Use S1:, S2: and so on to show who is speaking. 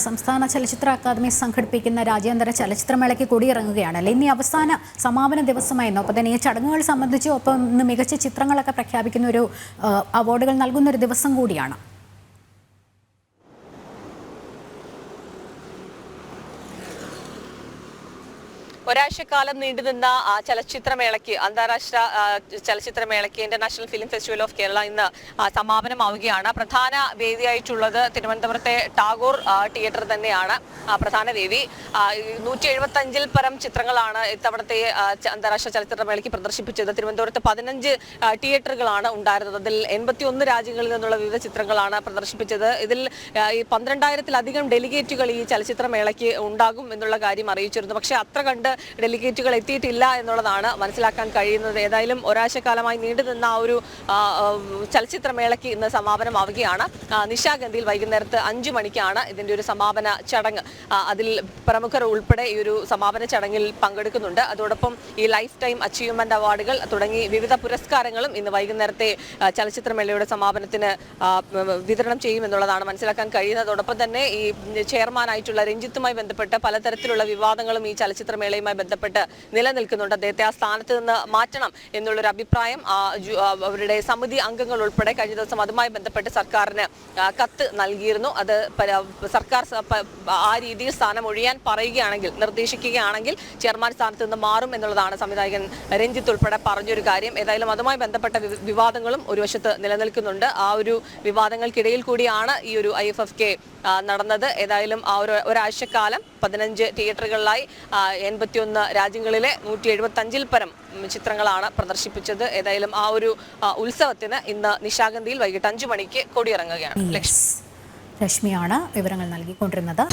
S1: സംസ്ഥാന ചലച്ചിത്ര അക്കാദമി സംഘടിപ്പിക്കുന്ന രാജ്യാന്തര ചലച്ചിത്രമേളയ്ക്ക് കൊടിയിറങ്ങുകയാണല്ലേ. ഇനി അവസാന സമാപന ദിവസമായിരുന്നു. അപ്പോൾ തന്നെ ഈ ചടങ്ങുകൾ സംബന്ധിച്ച് ഒപ്പം ഇന്ന് മികച്ച ചിത്രങ്ങളൊക്കെ പ്രഖ്യാപിക്കുന്ന ഒരു അവാർഡുകൾ നൽകുന്ന ഒരു ദിവസം കൂടിയാണ്.
S2: ഒരാഴ്ചക്കാലം നീണ്ടുനിന്ന ചലച്ചിത്രമേളയ്ക്ക് അന്താരാഷ്ട്ര ചലച്ചിത്രമേളയ്ക്ക് international film festival of Kerala ഇന്ന് സമാപനമാവുകയാണ്. പ്രധാന വേദിയായിട്ടുള്ളത് തിരുവനന്തപുരത്തെ ടാഗോർ തിയേറ്റർ തന്നെയാണ് പ്രധാന വേദി. 175-ൽ പരം ചിത്രങ്ങളാണ് ഇത്തവണത്തെ അന്താരാഷ്ട്ര ചലച്ചിത്രമേളയ്ക്ക് പ്രദർശിപ്പിച്ചത്. തിരുവനന്തപുരത്ത് 15 തിയേറ്ററുകളാണ് ഉണ്ടായിരുന്നത്. അതിൽ 81 രാജ്യങ്ങളിൽ നിന്നുള്ള വിവിധ ചിത്രങ്ങളാണ് പ്രദർശിപ്പിച്ചത്. ഇതിൽ ഈ 12,000-ലധികം ഡെലിഗേറ്റുകൾ ഈ ചലച്ചിത്രമേളയ്ക്ക് ഉണ്ടാകും എന്നുള്ള കാര്യം അറിയിച്ചിരുന്നു. പക്ഷേ അത്ര കണ്ട് ഡെലിഗേറ്റുകൾ എത്തിയിട്ടില്ല എന്നുള്ളതാണ് മനസ്സിലാക്കാൻ കഴിയുന്നത്. ഏതായാലും ഒരാഴ്ചക്കാലമായി നീണ്ടുനിന്ന ആ ഒരു ചലച്ചിത്രമേളയ്ക്ക് ഇന്ന് സമാപനമാവുകയാണ്. നിശാഗന്ധിയിൽ വൈകുന്നേരത്ത് 5 മണിക്കാണ് ഇതിന്റെ ഒരു സമാപന ചടങ്ങ്. അതിൽ പ്രമുഖർ ഉൾപ്പെടെ ഈ ഒരു സമാപന ചടങ്ങിൽ പങ്കെടുക്കുന്നുണ്ട്. അതോടൊപ്പം ഈ ലൈഫ് ടൈം അച്ചീവ്മെന്റ് അവാർഡുകൾ തുടങ്ങി വിവിധ പുരസ്കാരങ്ങളും ഇന്ന് വൈകുന്നേരത്തെ ചലച്ചിത്രമേളയുടെ സമാപനത്തിന് വിതരണം ചെയ്യുമെന്നുള്ളതാണ് മനസ്സിലാക്കാൻ കഴിയുന്നത്. അതോടൊപ്പം തന്നെ ഈ ചെയർമാനായിട്ടുള്ള രഞ്ജിത്തുമായി ബന്ധപ്പെട്ട് പലതരത്തിലുള്ള വിവാദങ്ങളും ഈ ചലച്ചിത്രമേളയുമായി ബന്ധപ്പെട്ട് നിലനിൽക്കുന്നുണ്ട്. അദ്ദേഹത്തെ ആ സ്ഥാനത്ത് നിന്ന് മാറ്റണം എന്നുള്ളൊരു അഭിപ്രായം അവരുടെ സമിതി അംഗങ്ങൾ ഉൾപ്പെടെ കഴിഞ്ഞ ദിവസം അതുമായി ബന്ധപ്പെട്ട് സർക്കാരിന് കത്ത് നൽകിയിരുന്നു. അത് സർക്കാർ ആ രീതിയിൽ സ്ഥാനം ഒഴിയാൻ പറയുകയാണെങ്കിൽ, നിർദ്ദേശിക്കുകയാണെങ്കിൽ ചെയർമാൻ സ്ഥാനത്ത് നിന്ന് മാറും എന്നുള്ളതാണ് സംവിധായകൻ രഞ്ജിത്ത് ഉൾപ്പെടെ പറഞ്ഞൊരു കാര്യം. ഏതായാലും അതുമായി ബന്ധപ്പെട്ട വിവാദങ്ങളും ഒരു വശത്ത് നിലനിൽക്കുന്നുണ്ട്. ആ ഒരു വിവാദങ്ങൾക്കിടയിൽ കൂടിയാണ് ഈ ഒരു IFFK നടന്നത്. ഏതായാലും ആ ഒരാഴ്ചക്കാലം 15 തിയേറ്ററുകളിലായി 81 രാജ്യങ്ങളിലെ 175-ൽ പരം ചിത്രങ്ങളാണ് പ്രദർശിപ്പിച്ചത്. ഏതായാലും ആ ഒരു ഉത്സവത്തിന് ഇന്ന് നിശാഗന്ധിയിൽ വൈകിട്ട് 5 മണിക്ക് കൊടിയിറങ്ങുകയാണ്.
S1: രശ്മിയാണ് വിവരങ്ങൾ നൽകിക്കൊണ്ടിരുന്നത്.